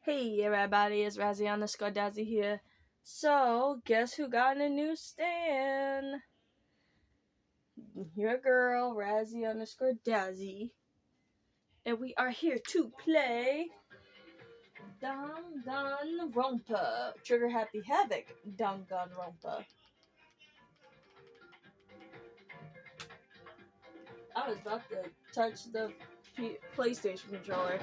Hey everybody, it's Razzie_Dazzy here. So, guess who got in a new stand? Your girl, Razzie_Dazzy. And we are here to play Danganronpa. Trigger Happy Havoc Danganronpa. I was about to touch the PlayStation controller.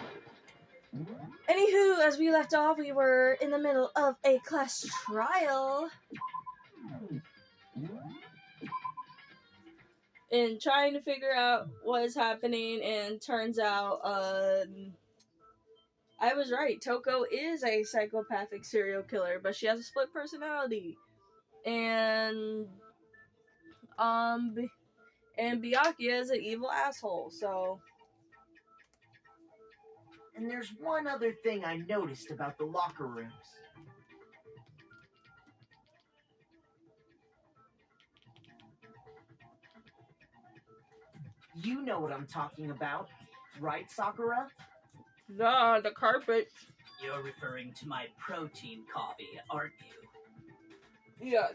Anywho, as we left off, we were in the middle of a class trial. And trying to figure out what is happening, and turns out, I was right. Toko is a psychopathic serial killer, but she has a split personality. And Byakuya is an evil asshole, so... And there's one other thing I noticed about the locker rooms. You know what I'm talking about, right, Sakura? The carpet. You're referring to my protein coffee, aren't you? Yes.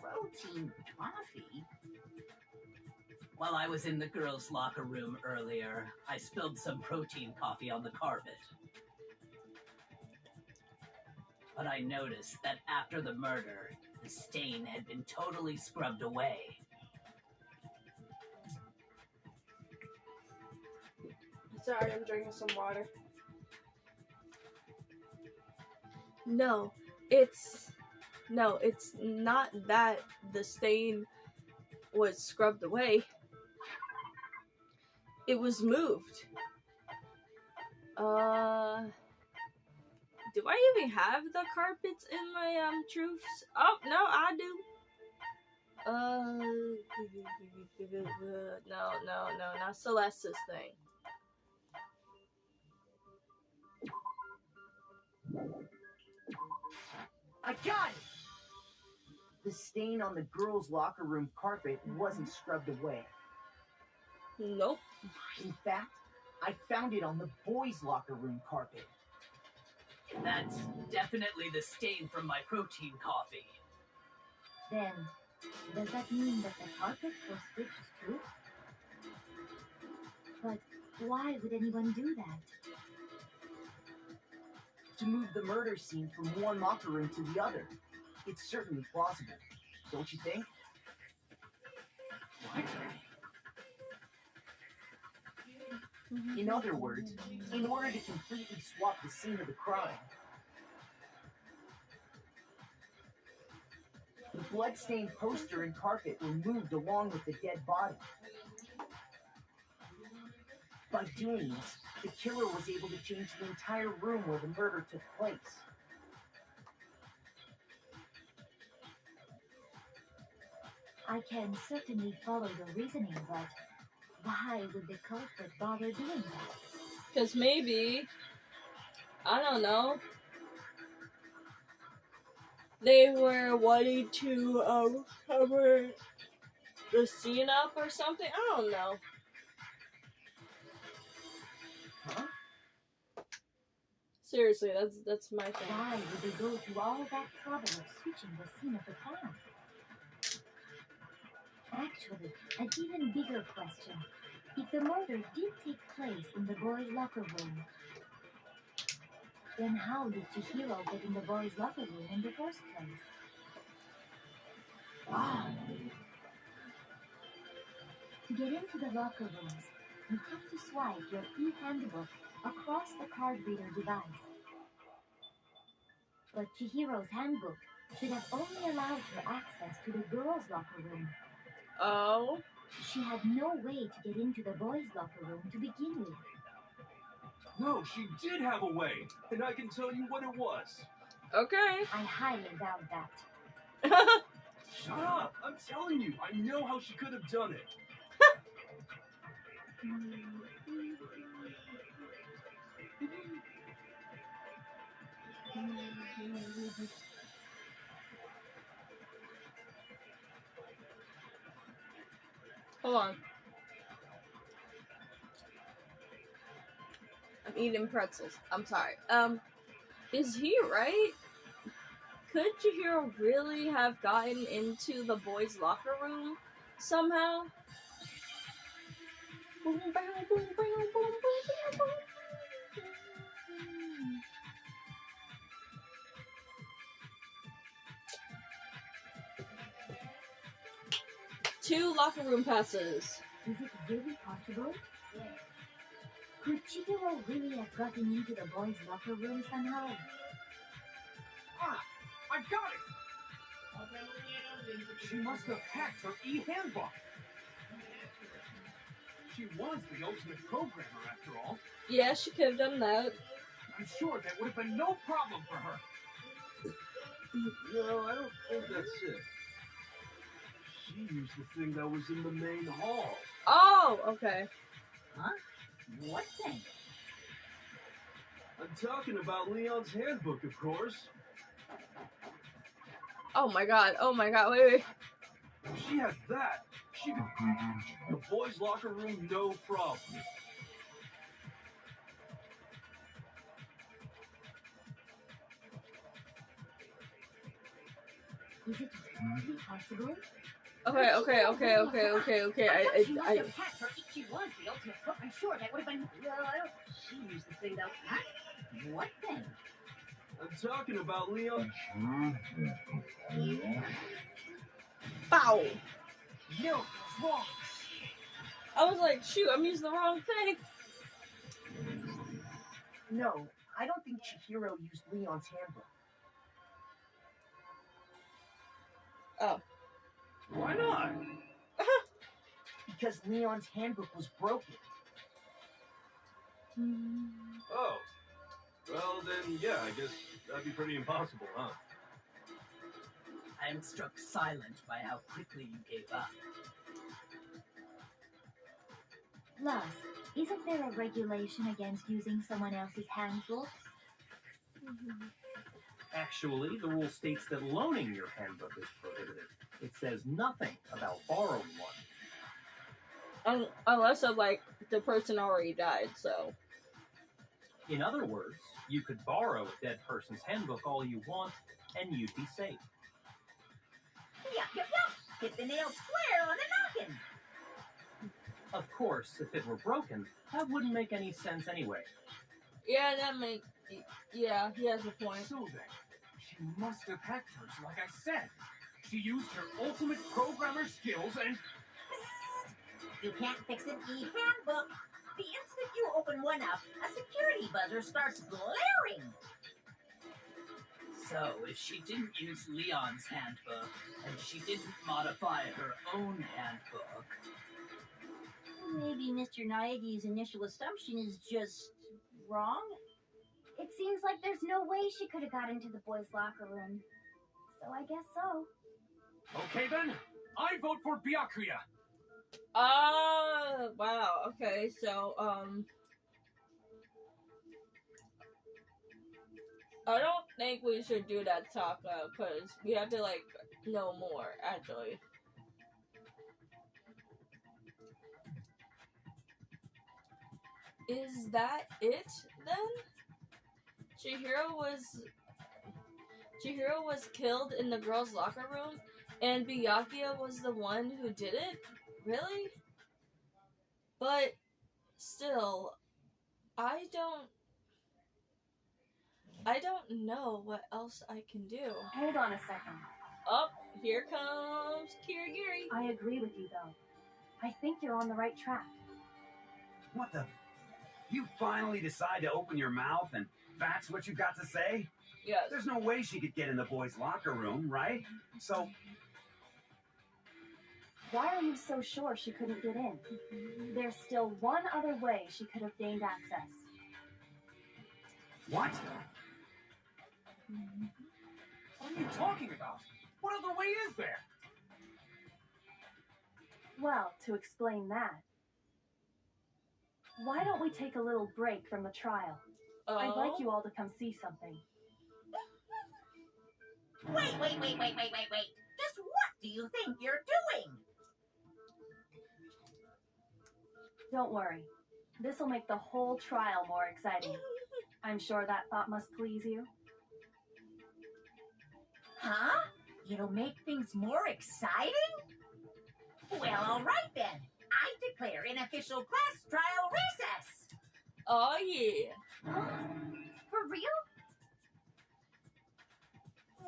Protein coffee? While I was in the girls' locker room earlier, I spilled some protein coffee on the carpet. But I noticed that after the murder, the stain had been totally scrubbed away. Sorry, I'm drinking some water. No, it's not that the stain was scrubbed away. It was moved. Do I even have the carpets in my truths? Oh no, I do. No, not Celeste's thing. I got it! The stain on the girls' locker room carpet wasn't scrubbed away. Nope. In fact, I found it on the boys' locker room carpet. That's definitely the stain from my protein coffee. Then, does that mean that the carpet was switched too? But why would anyone do that? To move the murder scene from one locker room to the other. It's certainly plausible, don't you think? What? In other words, in order to completely swap the scene of the crime, the blood-stained poster and carpet were moved along with the dead body. By doing this, the killer was able to change the entire room where the murder took place. I can certainly follow your reasoning, but why would the culprit bother doing that? Because maybe, I don't know, they were wanting to cover the scene up or something. I don't know. Huh? Seriously, that's my thing. Why would they go to all that trouble of switching the scene of the crime? Actually, an even bigger question. If the murder did take place in the boys' locker room, then how did Chihiro get in the boys' locker room in the first place? Wow. To get into the locker rooms, you have to swipe your e-handbook across the card reader device. But Chihiro's handbook should have only allowed her access to the girls' locker room. Oh? She had no way to get into the boys' locker room to begin with. No, she did have a way, and I can tell you what it was. Okay. I highly doubt that. Shut up! I'm telling you, I know how she could have done it. Hold on. I'm eating pretzels. I'm sorry. Is he right? Could Chihiro really have gotten into the boys' locker room somehow? Boom, bow, boom, bow, boom, boom, bow, boom. Two locker room passes. Is it really possible? Could Chihiro really have gotten into the boys' locker room somehow? Ah, I got it! She must have hacked her e-handbook. She was the ultimate programmer, after all. Yeah, she could have done that. I'm sure that would have been no problem for her. No, I don't think that's it. She used the thing that was in the main hall. Oh, okay. Huh? What thing? I'm talking about Leon's handbook, of course. Oh my god, wait. If she had that, she could get into the boys' locker room no problem. Is it really possible? Okay. She must I have hacked her. She was the ultimate pro. I'm sure that would have been. Well, I don't. She used the thing that. Huh? What thing? I'm talking about Leon. Bow. No, it's wrong. I was like, shoot, I'm using the wrong thing. No, I don't think Chihiro used Leon's handbook. Oh. Why not? Because Leon's handbook was broken. Oh. Well, then, yeah, I guess that'd be pretty impossible, huh? I am struck silent by how quickly you gave up. Plus, isn't there a regulation against using someone else's handbook? Actually, the rule states that loaning your handbook is prohibited. It says nothing about borrowing one. Unless of like the person already died, so. In other words, you could borrow a dead person's handbook all you want, and you'd be safe. Yup. Hit the nail square on the noggin. Of course, if it were broken, that wouldn't make any sense anyway. Yeah, that makes. Yeah, he has a point. So then, she must have hacked hers, like I said. She used her ultimate programmer skills and... You can't fix an e-handbook. The instant you open one up, a security buzzer starts blaring. So, if she didn't use Leon's handbook, and she didn't modify her own handbook... Maybe Mr. Naegi's initial assumption is just wrong? It seems like there's no way she could have got into the boys' locker room. So I guess so. Okay then, I vote for Byakuya. Wow, okay, so, I don't think we should do that talk, because we have to, like, know more, actually. Is that it, then? Chihiro was killed in the girls' locker room, and Byakuya was the one who did it? Really? But, still, I don't know what else I can do. Hold on a second. Up, here comes Kirigiri. I agree with you, though. I think you're on the right track. What the? You finally decide to open your mouth and that's what you got to say? Yes. There's no way she could get in the boys' locker room, right? So... Why are you so sure she couldn't get in? There's still one other way she could have gained access. What? What are you talking about? What other way is there? Well, to explain that, why don't we take a little break from the trial? I'd like you all to come see something. Wait. Just what do you think you're doing? Don't worry. This'll make the whole trial more exciting. I'm sure that thought must please you. Huh? It'll make things more exciting? Well, all right then. I declare an official class trial recess. Oh yeah. For real?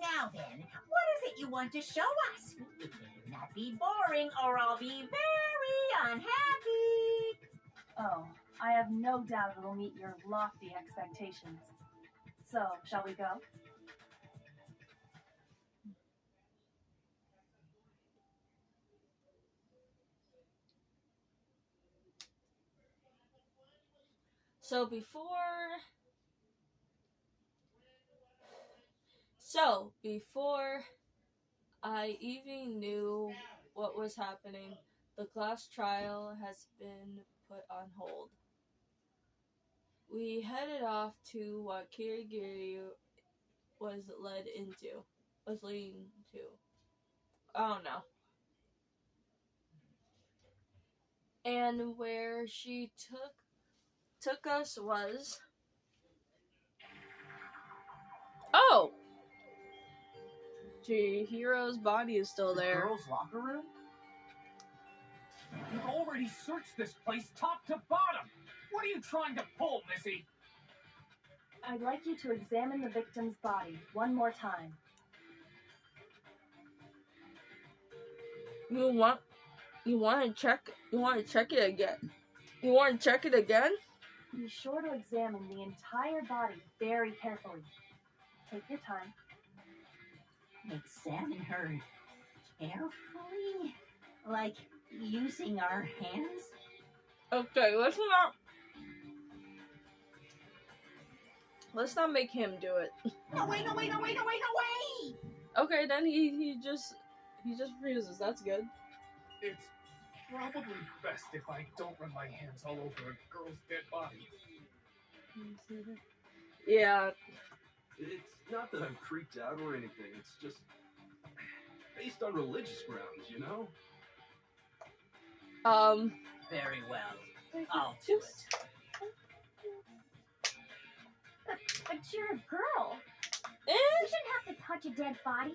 Now then, what is it you want to show us? It better not be boring or I'll be very unhappy. Oh, I have no doubt it'll meet your lofty expectations. So, shall we go? So before I even knew what was happening, the class trial has been put on hold. We headed off to what Kirigiri was leading to. I don't know. And where she took us was... Oh! Chihiro's body is still The there. girls' locker room? You've already searched this place top to bottom. What are you trying to pull, Missy? I'd like you to examine the victim's body one more time. You want to check it again? You want to check it again? Be sure to examine the entire body very carefully. Take your time. Examine her carefully? Like using our hands? Okay, let's not make him do it. No way, no way, no way, no way, no way! Okay, then he just refuses. That's good. It's probably best if I don't run my hands all over a girl's dead body. Yeah. It's not that I'm creeped out or anything. It's just based on religious grounds, you know? Very well. I'll do it. But you're a girl. You shouldn't have to touch a dead body.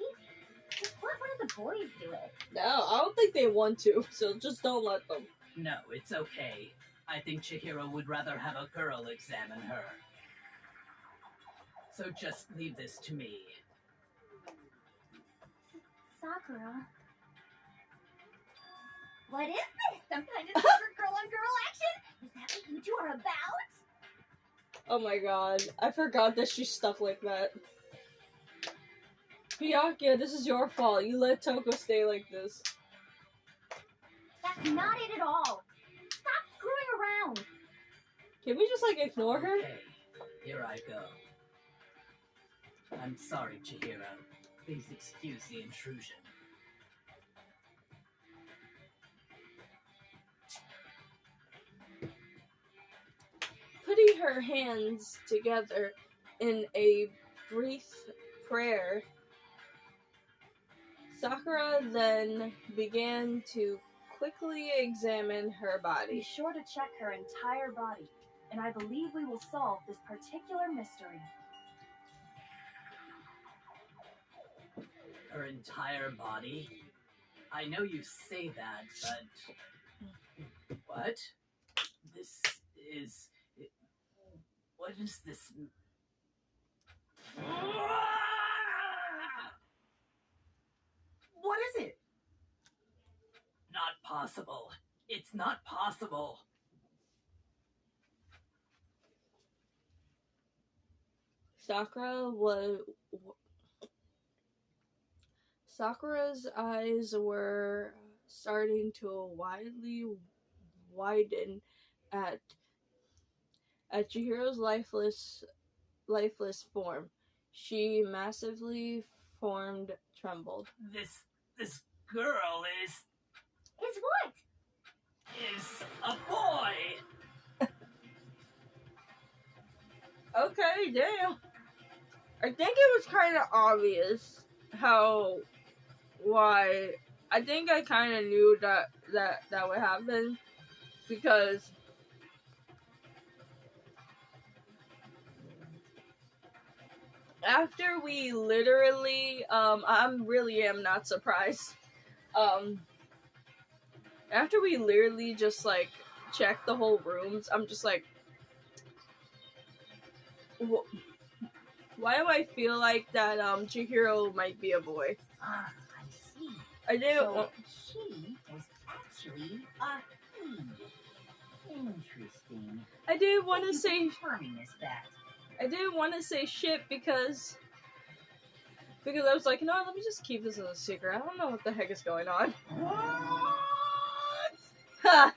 Just let one of the boys do it. No, I don't think they want to, so just don't let them. No, it's okay. I think Chihiro would rather have a girl examine her. So just leave this to me. Sakura. What is this? Some kind of secret girl-on-girl action? Is that what you two are about? Oh my god, I forgot that she's stuck like that. Byakuya, this is your fault. You let Toko stay like this. That's not it at all. Stop screwing around. Can we just, like, ignore her? Okay, here I go. I'm sorry, Chihiro. Please excuse the intrusion. Putting her hands together in a brief prayer, Sakura then began to quickly examine her Be body. sure to check her entire body, and I believe we will solve this particular mystery. Her entire body? I know you say that, but... What? This is... What is this? What is it? Not possible. It's not possible. Sakura's eyes were starting to widely widen at Chihiro's lifeless form. She massively trembled. This girl is Is what? a boy. Okay, damn. I think it was kind of obvious why. I think I kind of knew that would happen because after we literally, I'm really am not surprised. After we literally just like checked the whole rooms, I'm just like, why do I feel like that Chihiro might be a boy? Ah, I see. I didn't. So she was actually a he. Interesting. I didn't want to Thank you say. for confirming this fact. I didn't want to say shit because I was like, you know what, let me just keep this as a secret. I don't know what the heck is going on. What? Ha!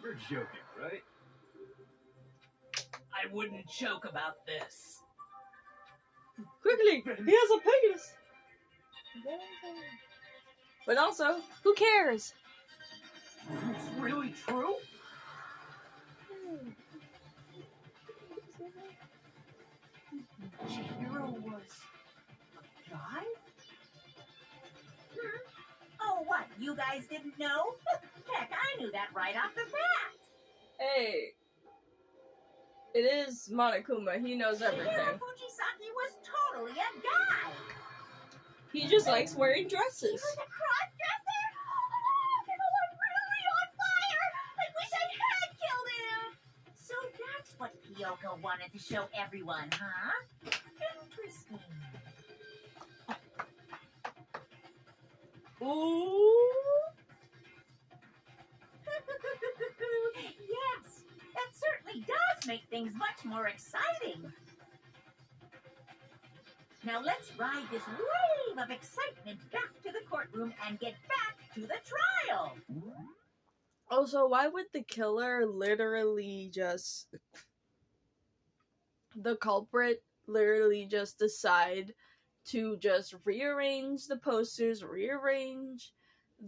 You're joking, right? I wouldn't joke about this. Quickly, he has a penis. But also, who cares? It's really true? Chihiro was a guy? Oh, what? You guys didn't know? Heck, I knew that right off the bat. Hey, it is Monokuma. He knows Chihiro everything. Fujisaki was totally a guy. He just likes wearing He dresses. was a cross-dresser? Oh, I'm really on fire! I wish I had killed him! So that's what Kyoko wanted to show everyone, huh? Interesting. Ooh. Yes, that certainly does make things much more exciting. Now let's ride this wave of excitement back to the courtroom and get back to the trial. Also, why would the killer literally just... The culprit literally just decide to just rearrange the posters, rearrange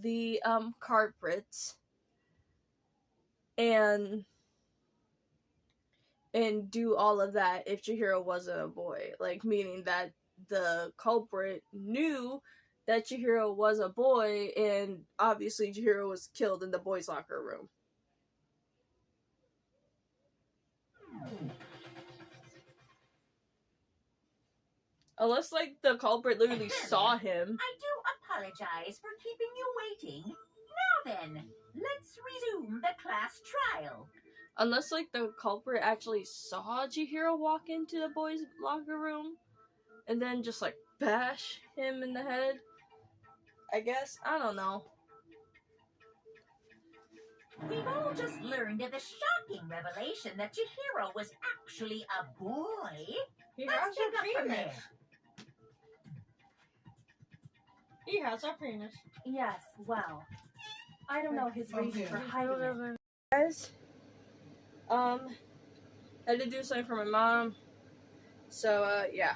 the carpets, and do all of that if Chihiro wasn't a boy? Like, meaning that the culprit knew that Chihiro was a boy, and obviously Chihiro was killed in the boys' locker room. Unless, like, the culprit literally saw him. I do apologize for keeping you waiting. Now then, let's resume the class trial. Unless, like, the culprit actually saw Chihiro walk into the boys' locker room and then just, like, bash him in the head. I guess. I don't know. We've all just learned of the shocking revelation that Chihiro was actually a boy. He Let's has pick a up from penis. there. He has a penis. Yes, well, I don't know his reason for hiding it. Guys, I had to do something for my mom. So, yeah.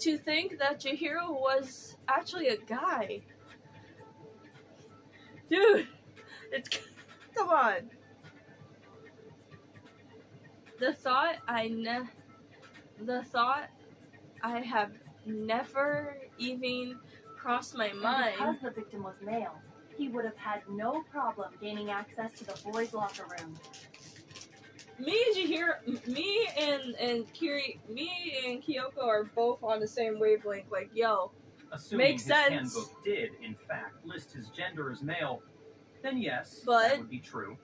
To think that Chihiro was actually a guy. Dude, it's... Come on. The thought I have never even crossed my And mind. because the victim was male, he would have had no problem gaining access to the boys' locker room. Me and Kyoko are both on the same wavelength. Like, yo, Assuming makes his sense. handbook did, in fact, list his gender as male, then yes, But- that would be true.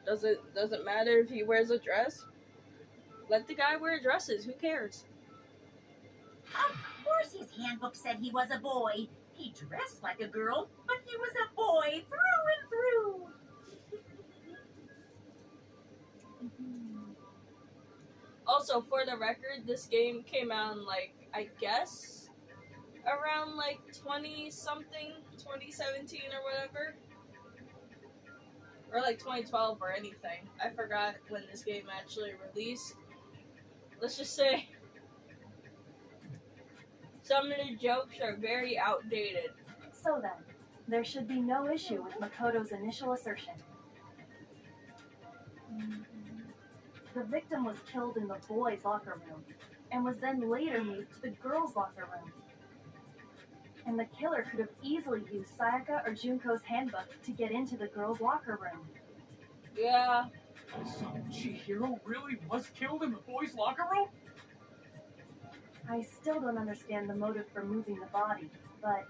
doesn't matter if he wears a dress. Let the guy wear dresses. Who cares? Of course his handbook said he was a boy. He dressed like a girl, but he was a boy through and through. Also, for the record, this game came out in, like, I guess around like 20-something, 2017 or whatever. Or like 2012 or anything. I forgot when this game actually released. Let's just say some of the jokes are very outdated. So then, there should be no issue with Makoto's initial assertion. The victim was killed in the boys' locker room, and was then later moved to the girls' locker room. And the killer could have easily used Sayaka or Junko's handbook to get into the girls' locker room. Yeah, So, Chihiro really was killed in the boys' locker room? I still don't understand the motive for moving the body, but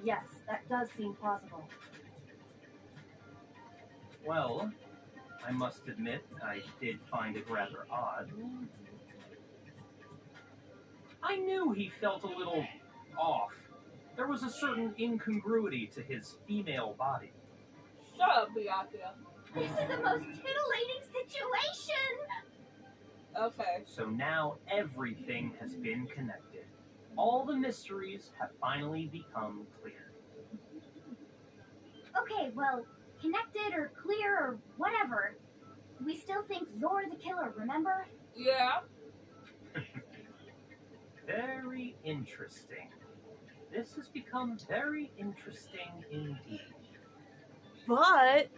yes, that does seem plausible. Well, I must admit, I did find it rather odd. I knew he felt a little off. There was a certain incongruity to his female body. Shut up, Byakuya. This is the most titillating situation! Okay. So now everything has been connected. All the mysteries have finally become clear. Okay, well, connected or clear or whatever. We still think you're the killer, remember? Yeah. Very interesting. This has become very interesting indeed. But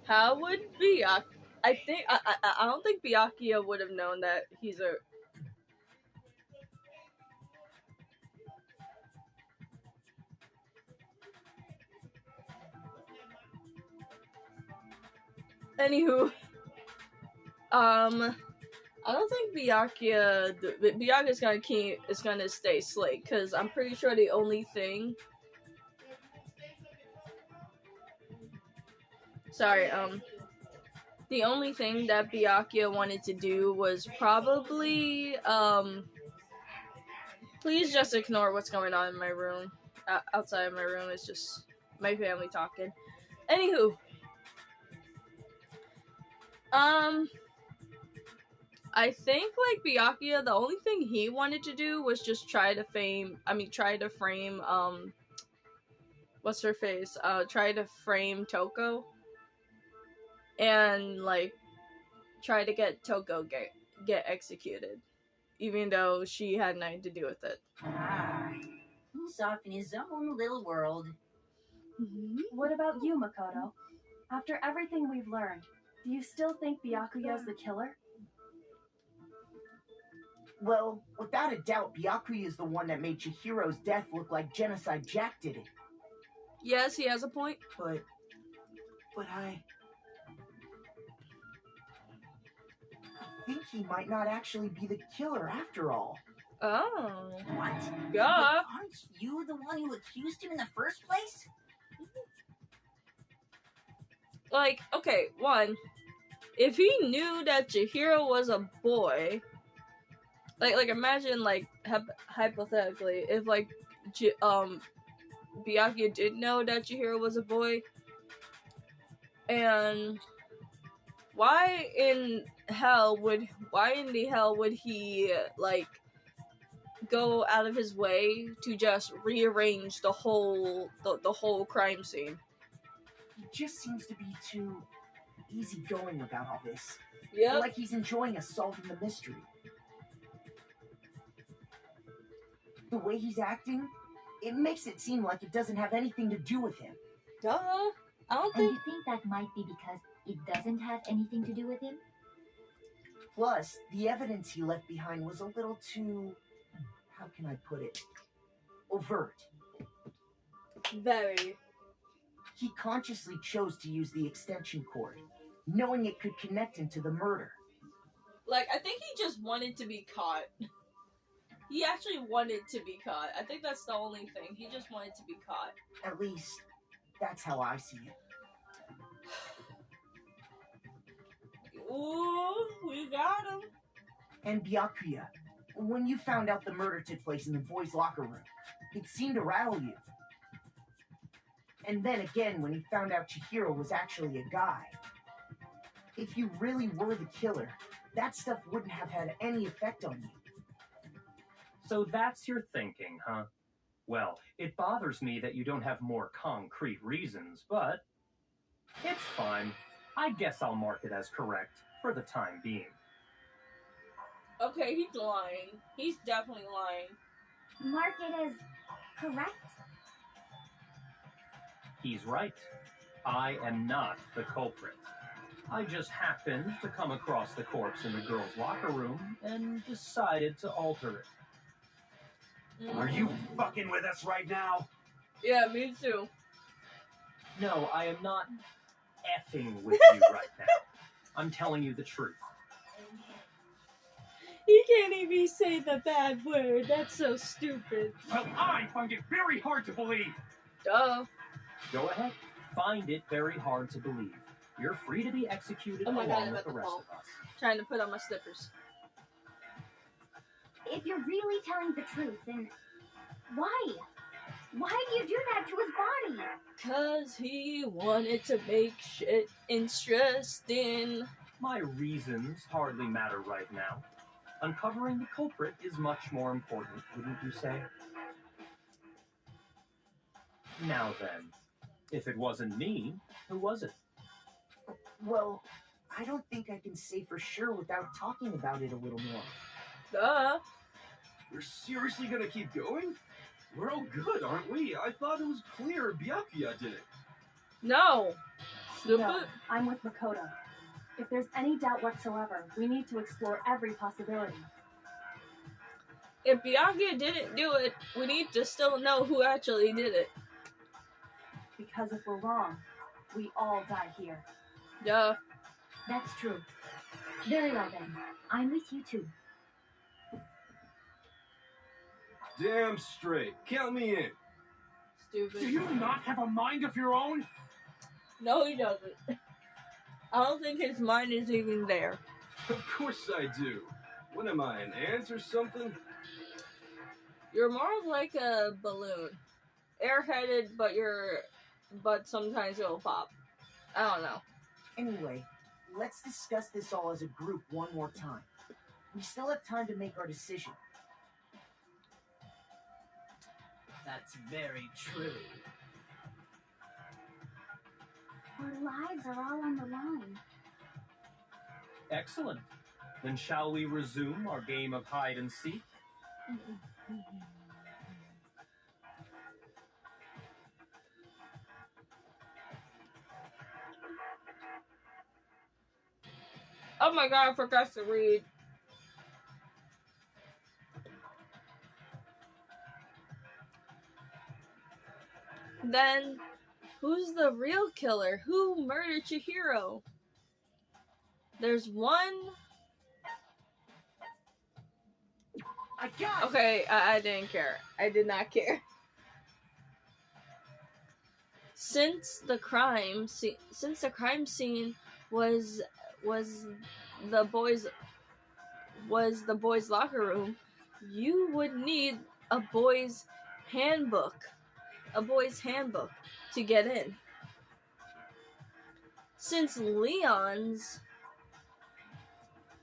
how would Byakuya? I don't think Byakuya would have known that he's a. Anywho, I don't think Byakuya's gonna stay slick, because I'm pretty sure the only thing. The only thing that Byakuya wanted to do was probably, please just ignore what's going on in my room. Outside of my room, it's just my family talking. Anywho, I think, like, Byakuya, the only thing he wanted to do was just try to frame, what's her face? Try to frame Toko. And, like, try to get Toko get executed. Even though she had nothing to do with it. Ah, he's off in his own little world. What about you, Makoto? After everything we've learned, do you still think Byakuya's the killer? Well, without a doubt, Byakuya is the one that made Chihiro's death look like Genocide Jack did it. Yes, he has a point. But I think he might not actually be the killer after all. Oh. What? Yeah. But aren't you the one who accused him in the first place? Like, okay, one, if he knew that Chihiro was a boy, like imagine, like, hypothetically, if, like, Byakuya did know that Chihiro was a boy, and why in the hell would he, like, go out of his way to just rearrange the whole crime scene? He just seems to be too easygoing about all this. Yeah. Like he's enjoying us solving the mystery. The way he's acting, it makes it seem like it doesn't have anything to do with him. Duh. I don't And think. you think that might be because it doesn't have anything to do with him? Plus, the evidence he left behind was a little too, how can I put it, overt. Very. He consciously chose to use the extension cord, knowing it could connect him to the murder. Like, I think he just wanted to be caught. He actually wanted to be caught. I think that's the only thing. He just wanted to be caught. At least, that's how I see it. Ooh, we got him. And Byakuya, when you found out the murder took place in the boys' locker room, it seemed to rattle you. And then again, when you found out Chihiro was actually a guy. If you really were the killer, that stuff wouldn't have had any effect on you. So that's your thinking, huh? Well, it bothers me that you don't have more concrete reasons, but it's fine. I guess I'll mark it as correct for the time being. Okay, he's lying. He's definitely lying. Mark it as correct? He's right. I am not the culprit. I just happened to come across the corpse in the girls' locker room and decided to alter it. Are you fucking with us right now? Yeah, me too. No, I am not effing with you right now. I'm telling you the truth. He can't even say the bad word. That's so stupid. Well, I find it very hard to believe. Duh. Go ahead. Find it very hard to believe. You're free to be executed Oh my God, along I'm with at the the rest ball. of us. Trying to put on my slippers. If you're really telling the truth, then why? Why do you do that to his body? 'Cause he wanted to make shit interesting. My reasons hardly matter right now. Uncovering the culprit is much more important, wouldn't you say? Now then, if it wasn't me, who was it? Well, I don't think I can say for sure without talking about it a little more. Duh. We're seriously gonna keep going? We're all good, aren't we? I thought it was clear Byakuya did it. No. Stupid. No, I'm with Makoto. If there's any doubt whatsoever, we need to explore every possibility. If Byakuya didn't do it, we need to still know who actually did it. Because if we're wrong, we all die here. Duh. That's true. Very well then. I'm with you too. Damn straight. Count me in. Do Stupid. you not have a mind of your own? No, he doesn't. I don't think his mind is even there. Of course I do. What am I, an ant or something? You're more like a balloon. Airheaded, but sometimes it'll pop. I don't know. Anyway, let's discuss this all as a group one more time. We still have time to make our decision. That's very true. Our lives are all on the line. Excellent. Then shall we resume our game of hide and seek? Oh my God, I forgot to read. Then, who's the real killer? Who murdered Chihiro? There's one. I got it! Okay, I didn't care. I did not care. Since the crime scene was the boys' locker room, you would need a boys' handbook to get in. Since Leon's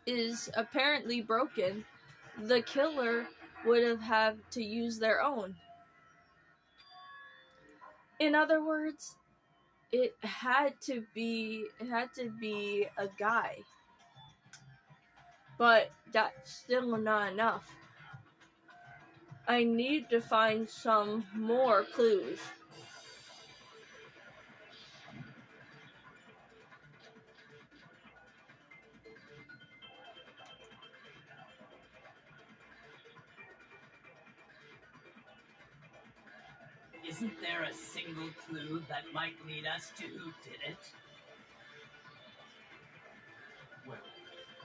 is apparently broken, the killer would have had to use their own. In other words, it had to be a guy. But that's still not enough. I need to find some more clues. Isn't there a single clue that might lead us to who did it? Well,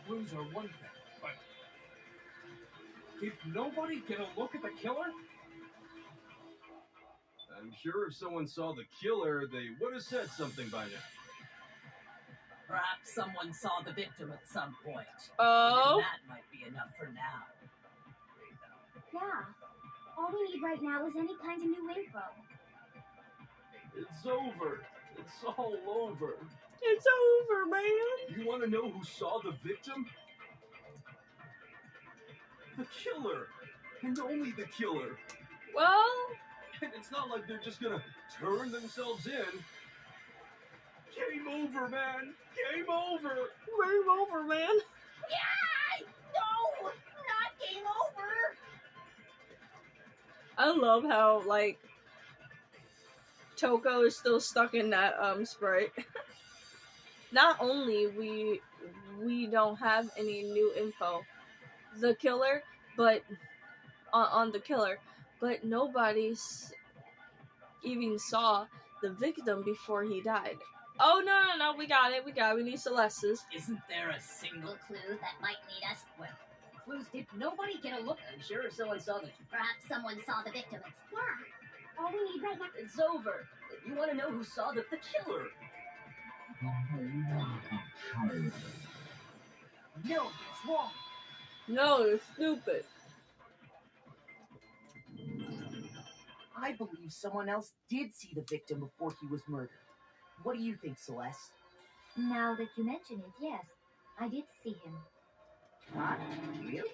clues are one thing, but did nobody get a look at the killer? I'm sure if someone saw the killer, they would have said something by now. Perhaps someone saw the victim at some point. Oh. And that might be enough for now. Yeah. All we need right now is any kind of new info. It's over. It's all over. It's over, man. You want to know who saw the victim? The killer. And only the killer. Well, And it's not like they're just gonna turn themselves in. Game over, man. Game over. game over, man. Yeah! No! Not game over! I love how, like, Toko is still stuck in that sprite. Not only we don't have any new info, the killer, but on the killer, but nobody even saw the victim before he died. Oh, no, we got it. We need Celeste's. Isn't there a single Clue that might lead us. Well, clues, did nobody get a look? I'm sure someone saw the... Perhaps someone saw the victim. Yeah. All we need right now. It's over. You want to know who saw the killer? No, it's wrong. No, you're stupid. I believe someone else did see the victim before he was murdered. What do you think, Celeste? Now that you mention it, yes, I did see him. Huh? Really?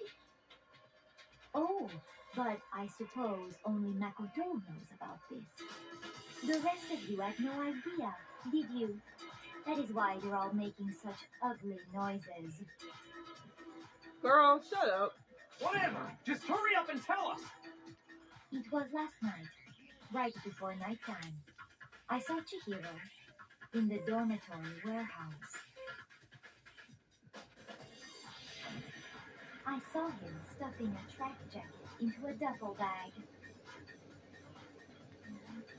Oh, but I suppose only Makoto knows about this. The rest of you had no idea, did you? That is why you're all making such ugly noises. Girl, shut up. Whatever. Just hurry up and tell us. It was last night, right before nighttime. I saw Chihiro in the dormitory warehouse. I saw him stuffing a track jacket into a duffel bag.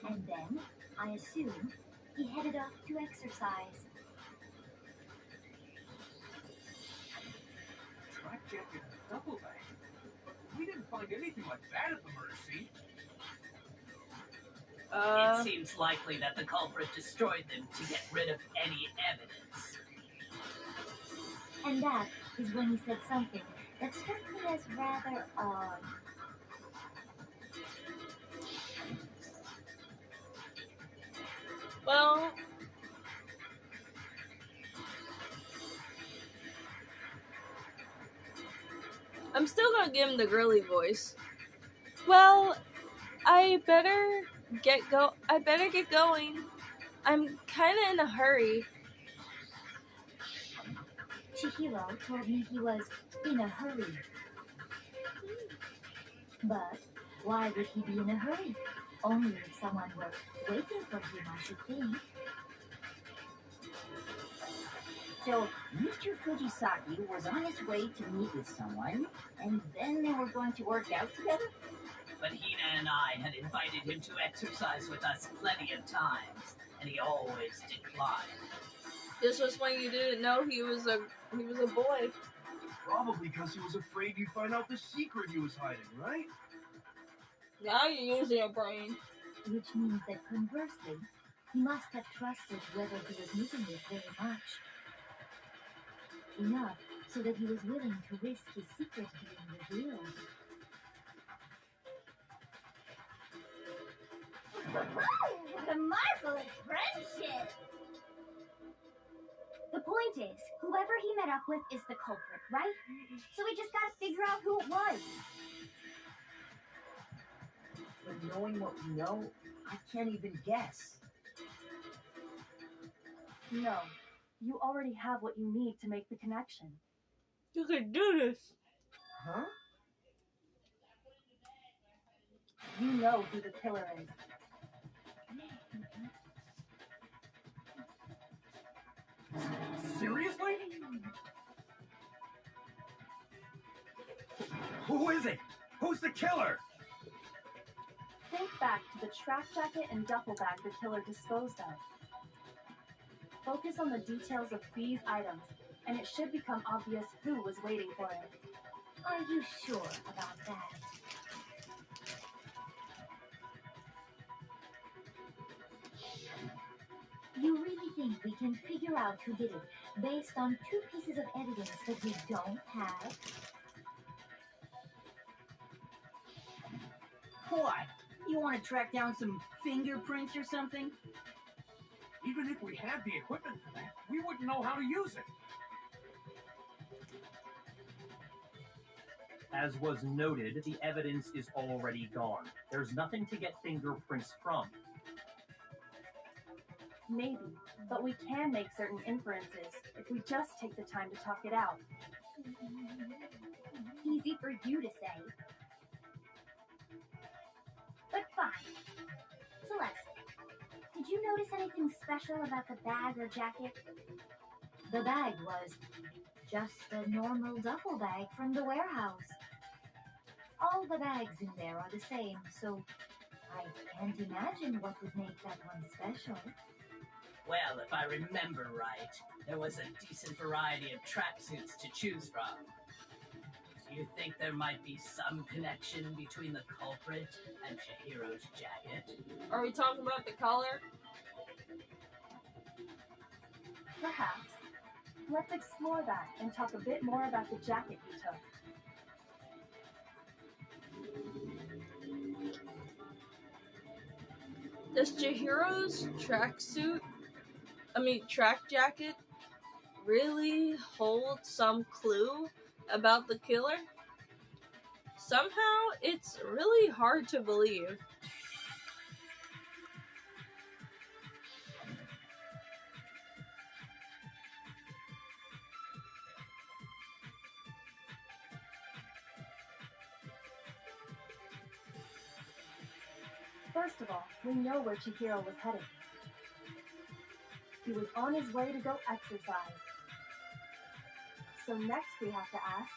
And then, I assume, he headed off to exercise. Track jacket and double bag. We didn't find anything like that at the murder scene. It seems likely that the culprit destroyed them to get rid of any evidence. And that is when he said something that struck me as rather odd. Well, I'm still gonna give him the girly voice. Well, I better get going. I'm kinda in a hurry. Chihiro told me he was in a hurry. But why would he be in a hurry? Only if someone were waiting for him, I should think. So, Mr. Fujisaki was on his way to meet with someone, and then they were going to work out together? But Hina and I had invited him to exercise with us plenty of times, and he always declined. This was when you didn't know he was a boy. Probably because he was afraid you'd find out the secret he was hiding, right? Now you're using your brain. Which means that conversely, he must have trusted whoever he was meeting with very much. Enough so that he was willing to risk his secret being revealed. What a marvelous friendship! The point is, whoever he met up with is the culprit, right? So we just gotta figure out who it was. But knowing what we know, I can't even guess. No, you already have what you need to make the connection. You can do this. Huh? You know who the killer is. Seriously? Who is it? Who's the killer? Think back to the track jacket and duffel bag the killer disposed of. Focus on the details of these items, and it should become obvious who was waiting for it. Are you sure about that? You really think we can figure out who did it based on two pieces of evidence that we don't have? Why? You want to track down some fingerprints or something? Even if we had the equipment for that, we wouldn't know how to use it. As was noted, the evidence is already gone. There's nothing to get fingerprints from. Maybe, but we can make certain inferences if we just take the time to talk it out. Easy for you to say. But fine. Celeste, did you notice anything special about the bag or jacket? The bag was just a normal duffel bag from the warehouse. All the bags in there are the same, so I can't imagine what would make that one special. Well, if I remember right, there was a decent variety of tracksuits to choose from. Do you think there might be some connection between the culprit and Chihiro's jacket? Are we talking about the color? Perhaps. Let's explore that and talk a bit more about the jacket you took. Does Chihiro's track jacket, really hold some clue about the killer? Somehow, it's really hard to believe. First of all, we know where Chihiro was headed. He was on his way to go exercise. So next we have to ask,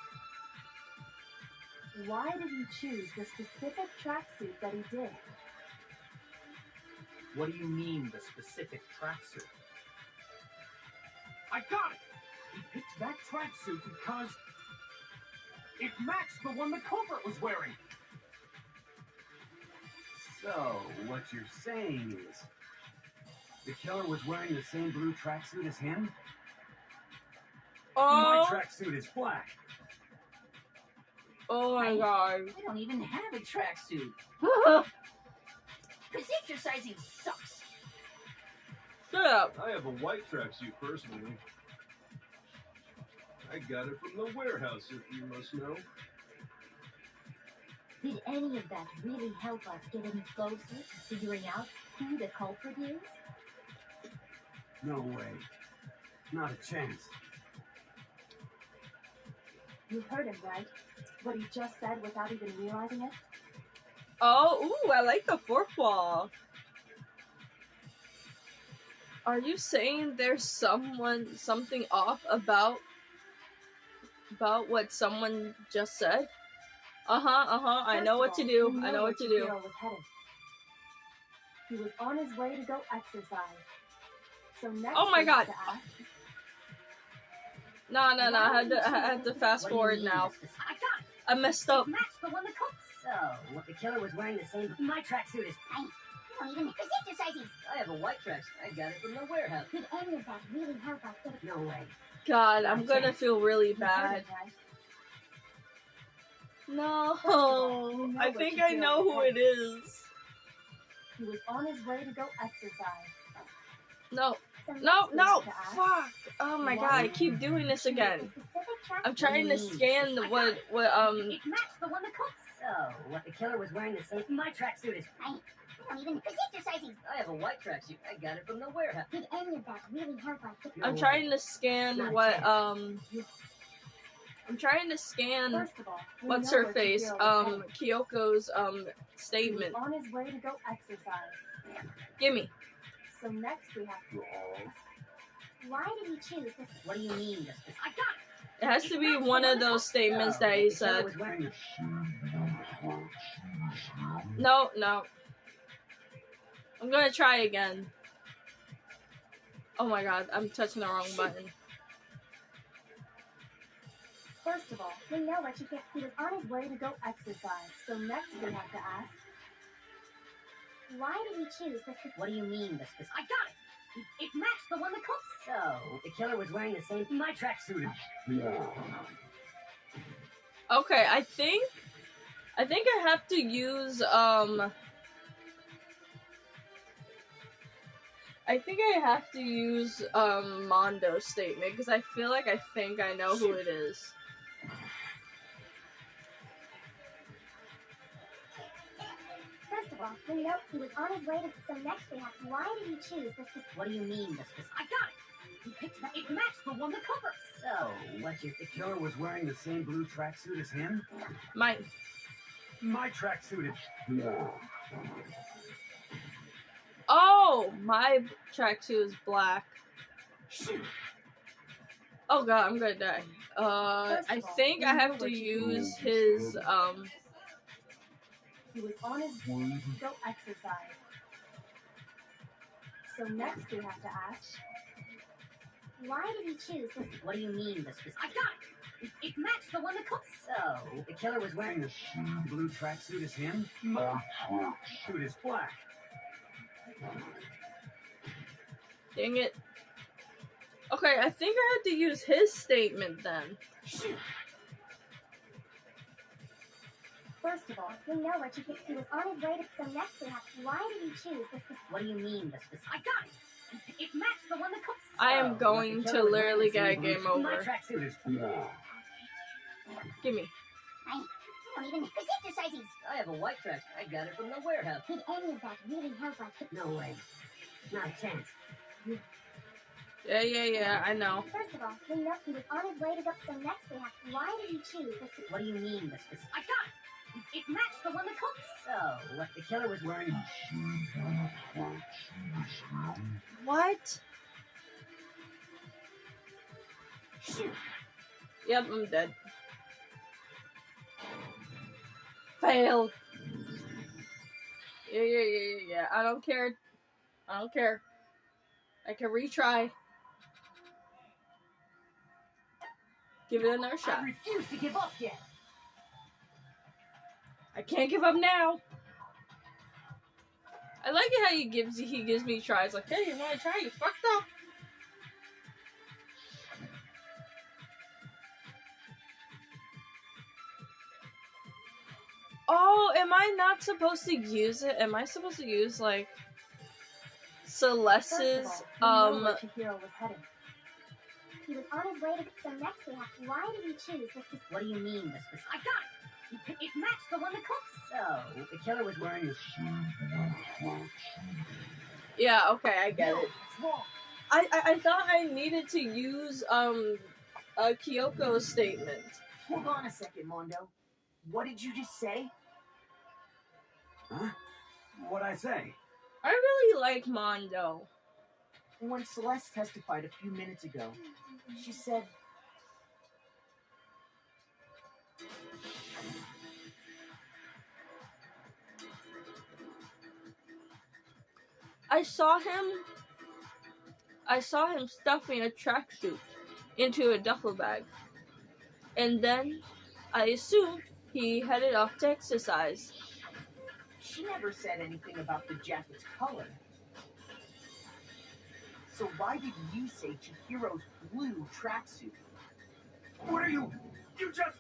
why did he choose the specific tracksuit that he did? What do you mean, the specific tracksuit? I got it! He picked that tracksuit because it matched the one the culprit was wearing. So, what you're saying is, the killer was wearing the same blue tracksuit as him? Oh, My tracksuit is black. oh my god. We don't even have a tracksuit. Because exercising sucks. Shut up. I have a white tracksuit personally. I got it from the warehouse, if you must know. Did any of that really help us get any closer to figuring out who the culprit is? No way. Not a chance. You heard him, right? What he just said without even realizing it? Oh, ooh, I like the fourth wall. Are you saying there's something off about what someone just said? I know what to do. I know what to do. Chihiro was headed. He was on his way to go exercise. So next Oh my we have god. to ask, No, I had to fast forward now. I got it. I messed up. It matched the one the culprit. So, what the killer was wearing the same... My tracksuit is pink. You don't even... Because exercising. I have a white tracksuit. I got it from the warehouse. Did any of that really help us get No way. God, I'm gonna feel really you heard bad. him, right? No, you know I what think you I feel know who like. it is. He was on his way to go exercise. No, So next no, we no, have to ask, fuck. Oh my god, I keep doing this again. I'm trying to scan what It matched the one the culprit. So, what the killer was wearing the same... My tracksuit is... You don't even... Because exercising. I have a white tracksuit. I got it from the warehouse. Did any of that really help us get I'm trying to scan what I'm trying to scan First of all, we what's know her where face Chihiro was headed. Kyoko's He was statement. on his way to go exercise. Gimme. So next we have to ask, Why did he choose this? What do you mean, this... I got it. It has to be one of those statements that he The killer said. was wearing... No. I'm gonna try again. Oh my god, I'm touching the wrong button. First of all, we know where he was on his way to go exercise. So next we have to ask, Why did he choose this? What do you mean, this... I got it. It matched the one the culprit. So, the killer was wearing the same... My tracksuit is... Okay, I think I have to use Mondo's statement because I feel like I think I know who it is. First of all, we know he was on his way to. So next we have, why did he choose this? What do you mean, this... I got it. He picked that. It matched the one the culprit. So, what you... The killer was wearing the same blue tracksuit as him? Mine. My tracksuit is... Oh, my tracksuit is black. Oh god, I'm gonna die. I think I have to use his he was on his way to go exercise. So next we have to ask, why did he choose this? What do you mean, the specific? I got it! It matched the one that cooked. So, the killer was wearing The same blue tracksuit as him? My tracksuit is black. Dang it. Okay, I think I had to use his statement then. First of all, we know where he was on his way to. So next we have, why did he choose this? What do you mean, the specific? I got it! It matched the one that cooked. I am going to literally get a game My over. tracksuit is black. Gimme. I don't even know his exercises. I have a white track. I got it from the warehouse. Did any of that really help us? No way. Not a chance. Yeah, I know. First of all, we know he was on his way to go. So next we have, why did he choose this? What do you mean, the specific? I got it! It matched the one that cooked. So, what the killer was wearing. What? Shoot. Yep, I'm dead. Failed. Yeah. I don't care. I can retry. Give it another shot. I refuse to give up yet. I can't give up now. I like it how he gives me tries. Like, hey, you want to try? You fucked up. Oh, am I not supposed to use it? Am I supposed to use like Celeste's We know where Chihiro was heading. He was on his way to. So next we have, why did he choose this? What do you mean, the specific? I got it! It matched the one that cooked. So, the killer was wearing a. Yeah, okay, I get it. I thought I needed to use Kyoko's statement. Hold on a second, Mondo. What did you just say? Huh? What'd I say? I really like Mondo. When Celeste testified a few minutes ago, she said, I saw him stuffing a tracksuit into a duffel bag. And then I assumed he headed off to exercise. she never said anything about the jacket's color. So why did you say Chihiro's blue tracksuit? What are you? You just...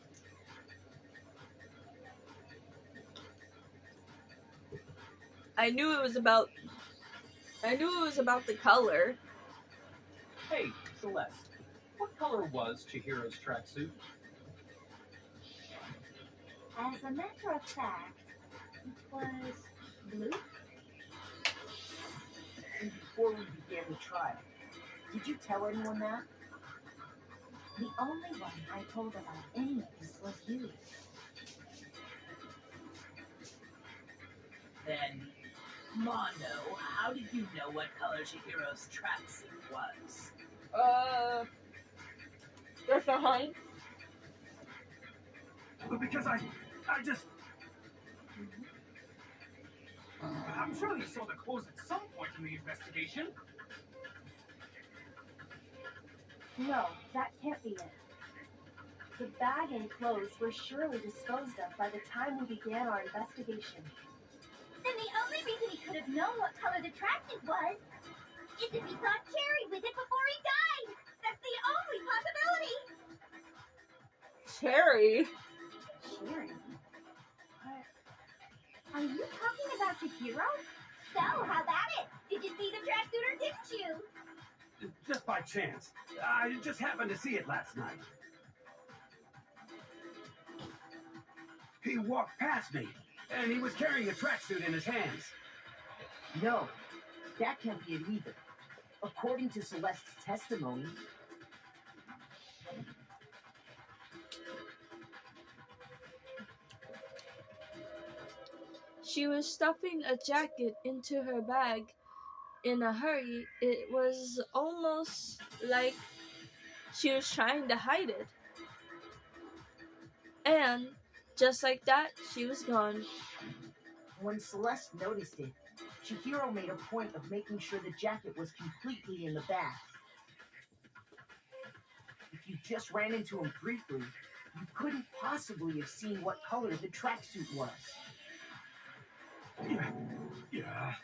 I knew it was about the color. Hey, Celeste, what color was Chihiro's tracksuit? As a matter of fact, it was blue. And before we began the trial, did you tell anyone that? The only one I told about any of this was you. Then, Mondo, how did you know what color Chihiro's tracksuit was? Just a hunch. Because I just... I'm sure you saw the clothes at some point in the investigation. No, that can't be it. The bag and clothes were surely disposed of by the time we began our investigation. Then the only reason he could have known what color the tracksuit was is if he saw Cherry with it before he died. That's the only possibility. Cherry? Cherry? Are you talking about Chihiro? So, how about it? Did you see the tracksuit or didn't you? Just by chance. I just happened to see it last night. He walked past me, and he was carrying a tracksuit in his hands. No, that can't be it either. According to Celeste's testimony, She was stuffing a jacket into her bag in a hurry. It was almost like she was trying to hide it. And just like that, she was gone. when Celeste noticed it, Chihiro made a point of making sure the jacket was completely in the back. If you just ran into him briefly, you couldn't possibly have seen what color the tracksuit was. Yeah.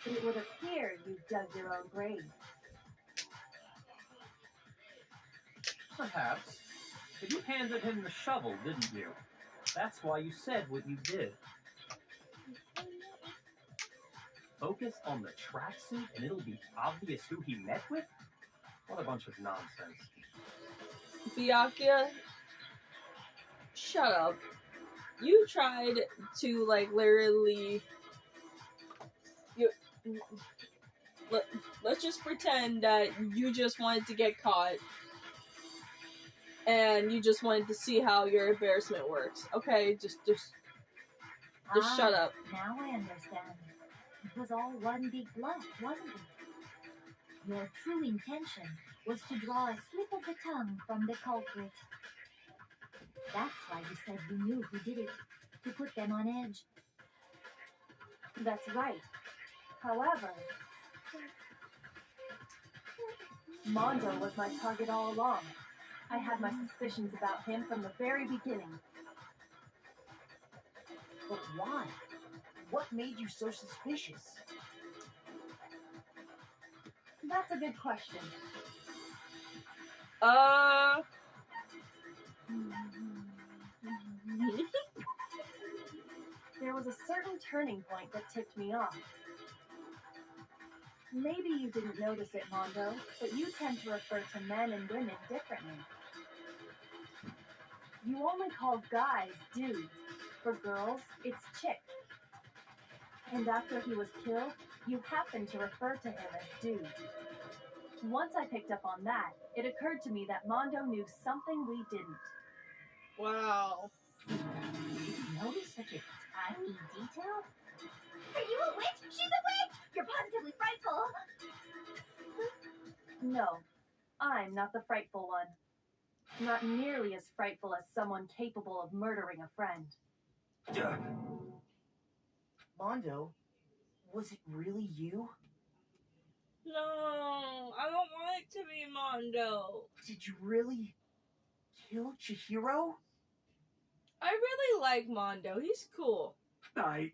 It would appear you dug your own grave. Perhaps. But you handed him the shovel, didn't you? That's why you said what you did. Focus on the tracksuit and it'll be obvious who he met with? What a bunch of nonsense. Byakuya, shut up. You tried to, like, literally... Let's just pretend that you just wanted to get caught. And you just wanted to see how your embarrassment works. Okay, just shut up. Now I understand. It was all one big bluff, wasn't it? Your true intention was to draw a slip of the tongue from the culprit. That's why you said you knew who did it, to put them on edge. That's right. However, Mondo was my target all along. I had my suspicions about him from the very beginning. But why? What made you so suspicious? That's a good question. There was a certain turning point that tipped me off. Maybe you didn't notice it, Mondo, but you tend to refer to men and women differently. You only call guys dude. For girls, it's chick. And after he was killed, you happened to refer to him as dude. Once I picked up on that, it occurred to me that Mondo knew something we didn't. Wow. Did you notice such a tiny detail? Are you a witch? She's a witch! You're positively frightful! No, I'm not the frightful one. Not nearly as frightful as someone capable of murdering a friend. Mondo, was it really you? No, I don't want it to be Mondo. Did you really kill Chihiro? I really like Mondo. He's cool. I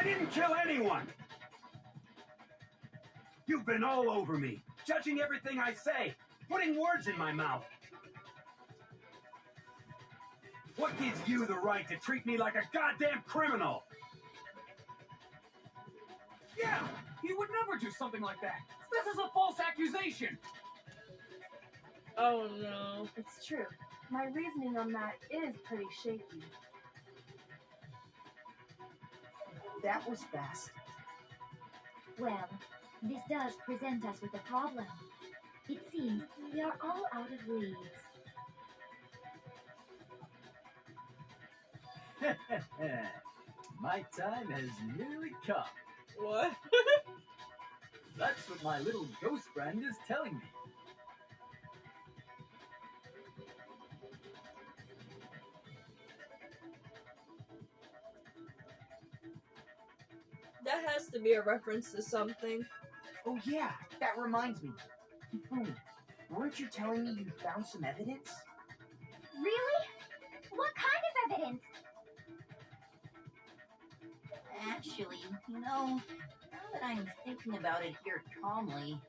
didn't kill anyone! You've been all over me, judging everything I say, putting words in my mouth. What gives you the right to treat me like a goddamn criminal? Yeah, he would never do something like that. This is a false accusation. Oh no. It's true. My reasoning on that is pretty shaky. That was fast. Well, this does present us with a problem. It seems we are all out of leads. My time has nearly come. What? That's what my little ghost friend is telling me. That has to be a reference to something. Oh yeah, that reminds me. Weren't you telling me you found some evidence? Really? What kind of evidence? Actually, now that I'm thinking about it here calmly,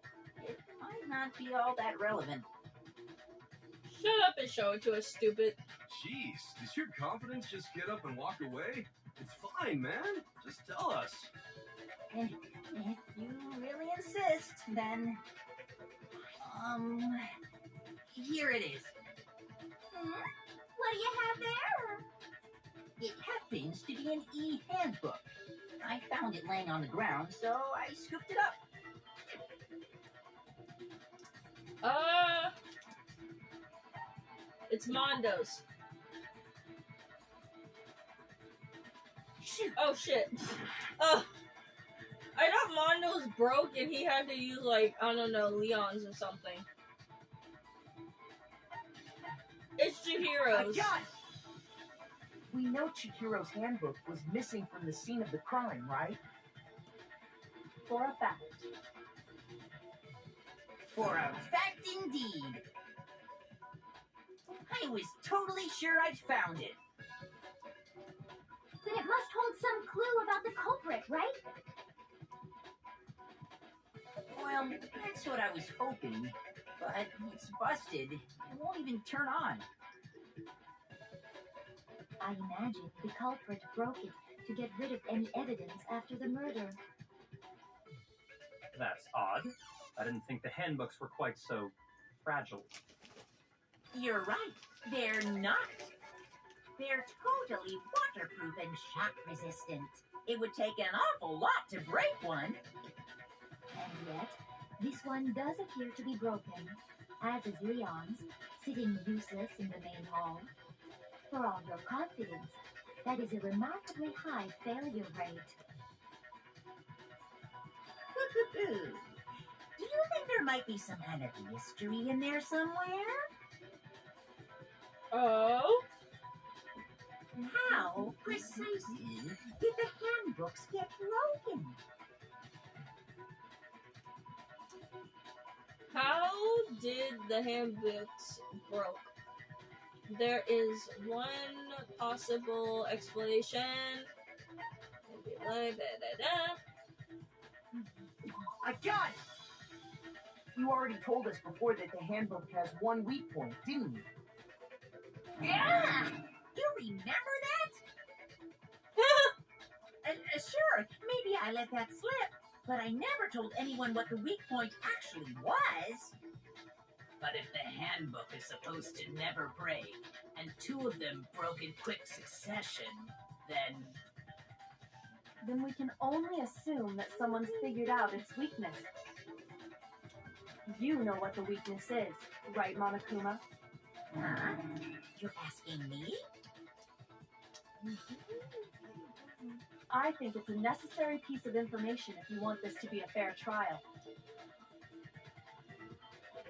it might not be all that relevant. Shut up and show it to us, stupid. Jeez, does your confidence just get up and walk away? It's fine, man. Just tell us. If you really insist, then... here it is. What do you have there? It happens to be an e-handbook. I found it laying on the ground, so I scooped it up. It's Mondo's. Shoot. Oh shit. I thought Mondo's broke and he had to use, like, I don't know, Leon's or something. It's Chihiro's. We know Chihiro's handbook was missing from the scene of the crime, right? For a fact. For a fact indeed. I was totally sure I'd found it. Then it must hold some clue about the culprit, right? Well, that's what I was hoping. But it's busted. It won't even turn on. I imagine the culprit broke it to get rid of any evidence after the murder. That's odd. I didn't think the handbooks were quite so fragile. You're right. They're not. They're totally waterproof and shock resistant. It would take an awful lot to break one. And yet, this one does appear to be broken, as is Leon's, sitting useless in the main hall. For all your confidence, that is a remarkably high failure rate. Do you think there might be some kind of mystery in there somewhere? Oh? How precisely did the handbooks get broken? How did the handbooks broke? There is one possible explanation. I got it! You already told us before that the handbook has one weak point, didn't you? Yeah! You remember that? Sure, maybe I let that slip, but I never told anyone what the weak point actually was. But if the handbook is supposed to never break, and two of them broke in quick succession, then Then we can only assume that someone's figured out its weakness. You know what the weakness is, right, Monokuma? Huh? You're asking me? I think it's a necessary piece of information if you want this to be a fair trial.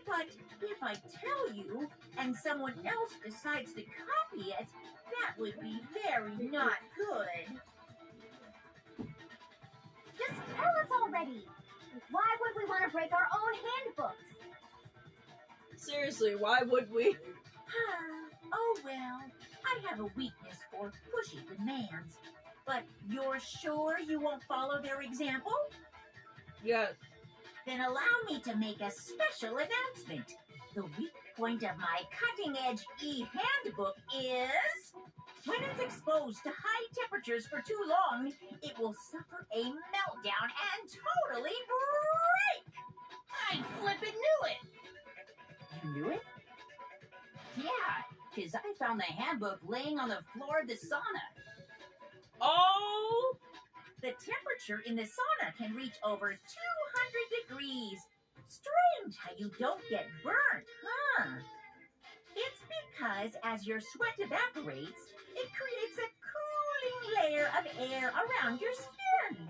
But if I tell you, and someone else decides to copy it, that would be very not good. Just tell us already! Why would we want to break our own handbooks? Seriously, why would we? Oh well, I have a weakness for pushy demands. But you're sure you won't follow their example? Yes. Then allow me to make a special announcement. The weak point of my cutting-edge e-handbook is... when it's exposed to high temperatures for too long, it will suffer a meltdown and totally break! I flippin' knew it! You knew it? Yeah, because I found the handbook laying on the floor of the sauna. Oh! The temperature in the sauna can reach over 200 degrees. Strange how you don't get burnt, huh? It's because as your sweat evaporates, it creates a cooling layer of air around your skin.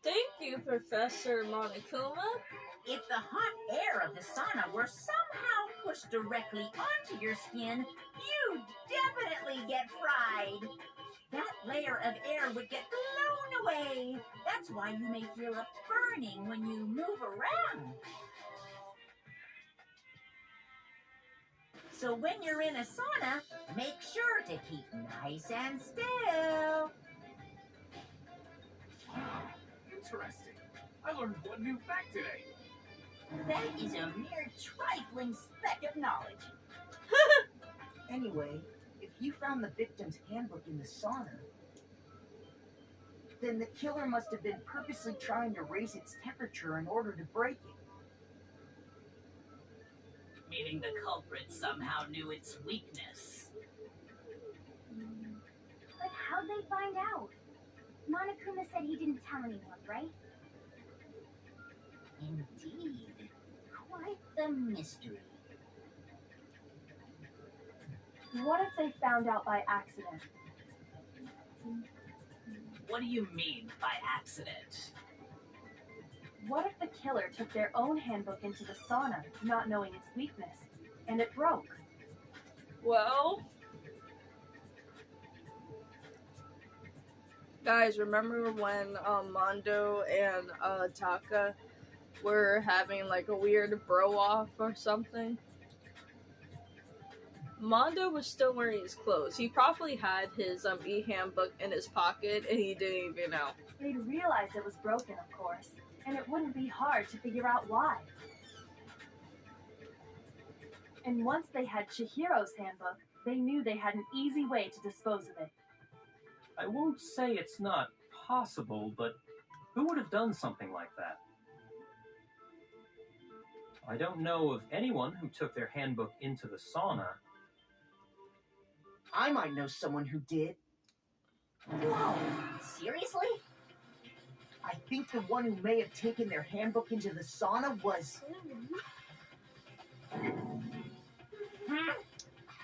Thank you, Professor Monokuma. If the hot air of the sauna were somehow pushed directly onto your skin, you'd definitely get fried. That layer of air would get blown away. That's why you may feel a burning when you move around. So when you're in a sauna, make sure to keep nice and still. Interesting. I learned one new fact today. That is a mere trifling speck of knowledge. Anyway, if you found the victim's handbook in the sauna, then the killer must have been purposely trying to raise its temperature in order to break it. meaning the culprit somehow knew its weakness. But how'd they find out? Monokuma said he didn't tell anyone, right? Indeed. Quite the mystery. What if they found out by accident? What do you mean by accident? What if the killer took their own handbook into the sauna, not knowing its weakness, and it broke. Well, guys, remember when Mondo and Taka were having like a weird bro off or something? Mondo was still wearing his clothes. He probably had his e-handbook in his pocket and he didn't even know. They'd realized it was broken, of course, and it wouldn't be hard to figure out why. And once they had Chihiro's handbook, they knew they had an easy way to dispose of it. I won't say it's not possible, but who would have done something like that? I don't know of anyone who took their handbook into the sauna. I might know someone who did. Whoa, seriously? I think the one who may have taken their handbook into the sauna was...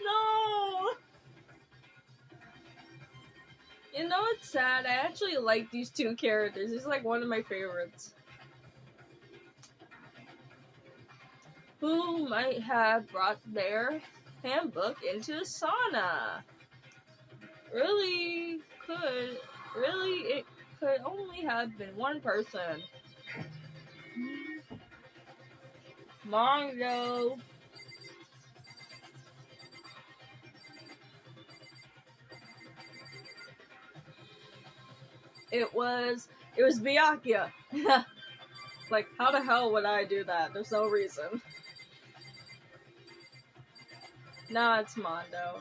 No! You know what's sad? I actually like these two characters. He's like one of my favorites. Who might have brought their handbook into the sauna? Really it could only have been one person. Mondo. It was Byakuya. Like, how the hell would I do that? There's no reason. Nah, it's Mondo.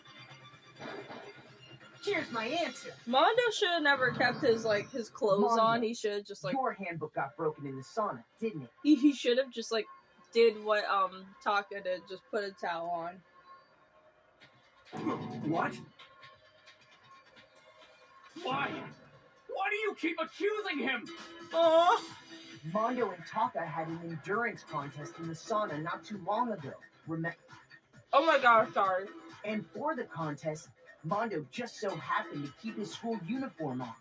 Here's my answer. Mondo should have never kept his clothes Mondo, on. He should have just like your handbook got broken in the sauna, didn't it? he should have just like did what Taka did, just put a towel on. What? Why? Why do you keep accusing him? Oh, Mondo and Taka had an endurance contest in the sauna not too long ago. Remember? oh my god, sorry. And for the contest, Mondo just so happened to keep his school uniform on.